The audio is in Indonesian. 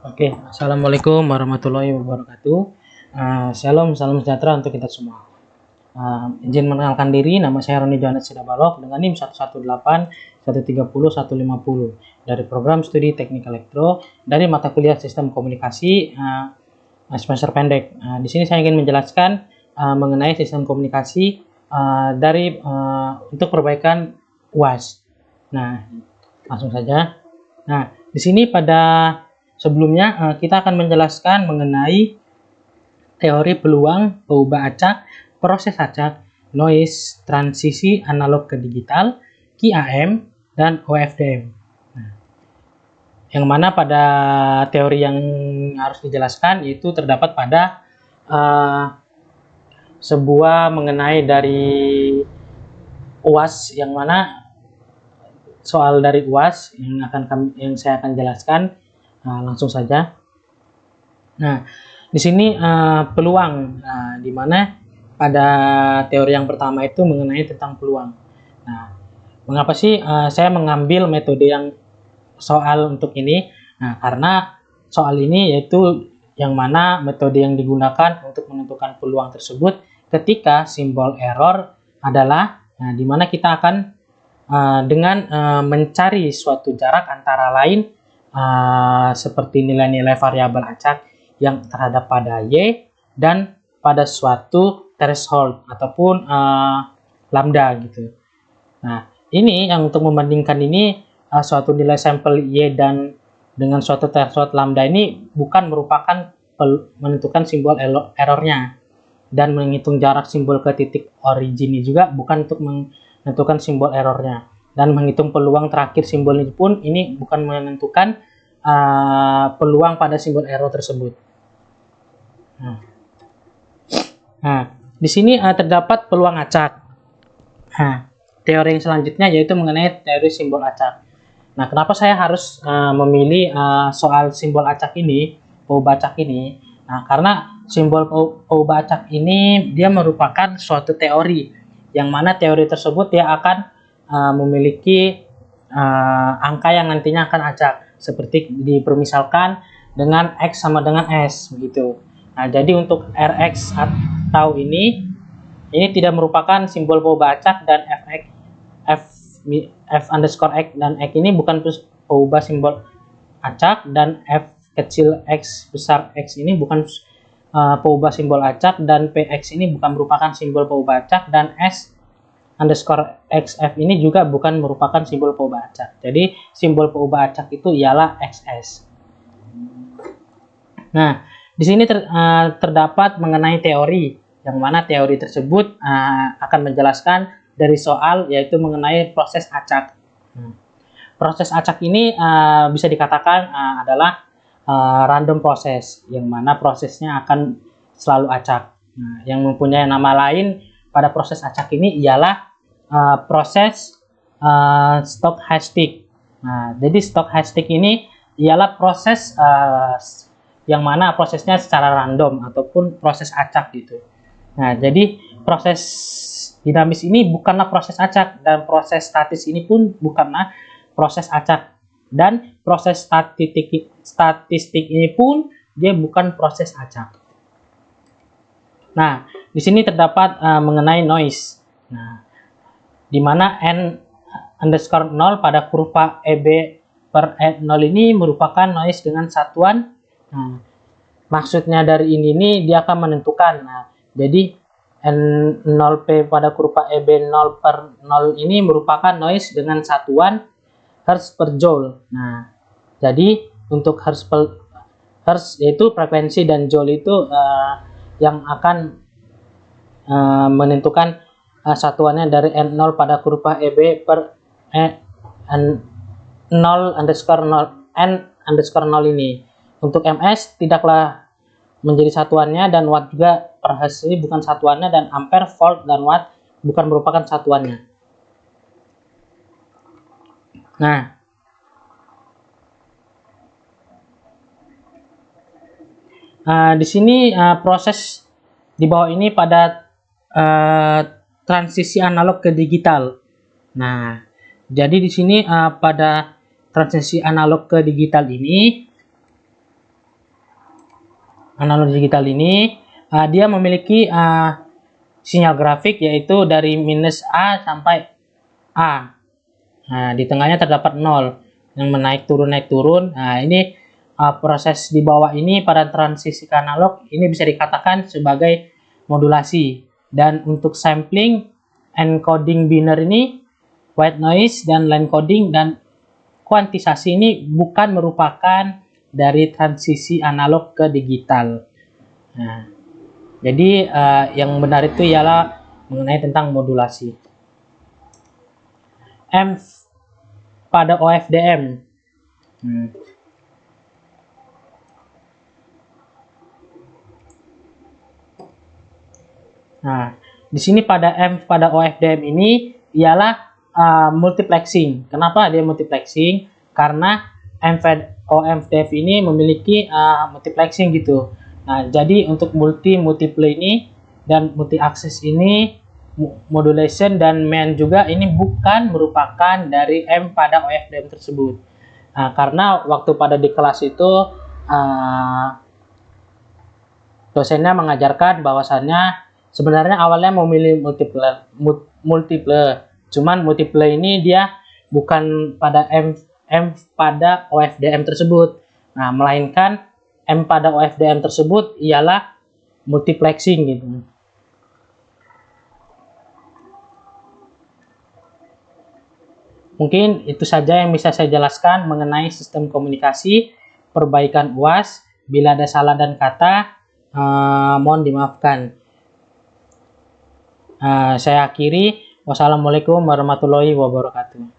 Oke, Assalamualaikum warahmatullahi wabarakatuh. Shalom, salam sejahtera untuk kita semua. Izin mengenalkan diri, nama saya Roni Johannes Sidabalok dengan NIM 118 130 150 dari program studi Teknik Elektro dari mata kuliah Sistem Komunikasi semester pendek. Di sini saya ingin menjelaskan mengenai sistem komunikasi untuk perbaikan UAS. Nah, langsung saja. Nah, di sini sebelumnya kita akan menjelaskan mengenai teori peluang, peubah acak, proses acak, noise, transisi analog ke digital, QAM, dan OFDM. Nah, yang mana pada teori yang harus dijelaskan itu terdapat pada sebuah mengenai dari UAS, yang mana soal dari UAS yang saya akan jelaskan. Langsung saja. Nah, di sini peluang, di mana pada teori yang pertama itu mengenai tentang peluang. Nah, mengapa sih saya mengambil metode yang soal untuk ini? Nah, karena soal ini yaitu yang mana metode yang digunakan untuk menentukan peluang tersebut ketika simbol error adalah, di mana kita akan dengan mencari suatu jarak antara lain seperti nilai-nilai variabel acak yang terhadap pada Y dan pada suatu threshold ataupun lambda gitu. Nah, ini yang untuk membandingkan ini suatu nilai sampel Y dan dengan suatu threshold lambda ini bukan merupakan menentukan simbol errornya, dan menghitung jarak simbol ke titik origin juga bukan untuk menentukan simbol errornya, dan menghitung peluang terakhir simbol ini pun ini bukan menentukan peluang pada simbol error tersebut. Nah, di sini terdapat peluang acak. Nah, teori yang selanjutnya yaitu mengenai teori simbol acak. Nah, kenapa saya harus memilih soal simbol acak ini, peubah acak ini? Nah, karena simbol peubah acak ini dia merupakan suatu teori, yang mana teori tersebut dia akan memiliki angka yang nantinya akan acak, seperti dipermisalkan dengan X sama dengan S begitu. Nah, jadi untuk Rx atau ini tidak merupakan simbol peubah acak, dan F underscore X dan X ini bukan peubah simbol acak, dan F kecil X besar X ini bukan peubah simbol acak, dan PX ini bukan merupakan simbol peubah acak, dan S underscore XF ini juga bukan merupakan simbol peubah acak. Jadi simbol peubah acak itu ialah XS. Nah, di sini terdapat mengenai teori, yang mana teori tersebut akan menjelaskan dari soal yaitu mengenai proses acak. Proses acak ini bisa dikatakan adalah random proses, yang mana prosesnya akan selalu acak. Nah, yang mempunyai nama lain pada proses acak ini ialah proses stochastic. Nah, jadi stochastic ini ialah proses yang mana prosesnya secara random ataupun proses acak gitu. Nah, jadi proses dinamis ini bukanlah proses acak, dan proses statis ini pun bukanlah proses acak, dan proses statistik ini pun dia bukan proses acak. Nah, di sini terdapat mengenai noise. Nah, di mana n underscore 0 pada kurva EB per N0 ini merupakan noise dengan satuan. Nah, maksudnya dari ini dia akan menentukan. Nah, jadi N0P pada kurva EB 0 per 0 ini merupakan noise dengan satuan Hertz per Joule. Nah, jadi untuk Hertz yaitu frekuensi, dan Joule itu yang akan menentukan satuannya dari N0 pada kurva EB per N0 underscore 0 ini. Untuk MS tidaklah menjadi satuannya, dan watt juga per Hertz ini bukan satuannya, dan ampere, volt, dan watt bukan merupakan satuannya. Nah, di sini proses di bawah ini pada transisi analog ke digital. Nah, jadi di sini pada transisi analog ke digital ini analog digital ini dia memiliki sinyal grafik yaitu dari minus A sampai A. Nah, di tengahnya terdapat 0 yang naik turun. Nah, ini proses di bawah ini pada transisi ke analog ini bisa dikatakan sebagai modulasi. Dan untuk sampling, encoding binary ini, white noise dan line coding dan kuantisasi ini bukan merupakan dari transisi analog ke digital. Nah, jadi yang benar itu ialah mengenai tentang modulasi. M pada OFDM. Nah, di sini pada M pada OFDM ini ialah multiplexing. Kenapa dia multiplexing? Karena OFDM ini memiliki multiplexing gitu. Nah, jadi untuk multiple ini dan multi access ini modulation dan main juga ini bukan merupakan dari M pada OFDM tersebut. Nah, karena waktu pada di kelas itu dosennya mengajarkan bahwasannya sebenarnya awalnya memilih multiple, cuman multiple ini dia bukan pada M pada OFDM tersebut. Nah, melainkan M pada OFDM tersebut ialah multiplexing gitu. Mungkin itu saja yang bisa saya jelaskan mengenai sistem komunikasi, perbaikan UAS. Bila ada salah dan kata, mohon dimaafkan. Saya akhiri. Wassalamualaikum warahmatullahi wabarakatuh.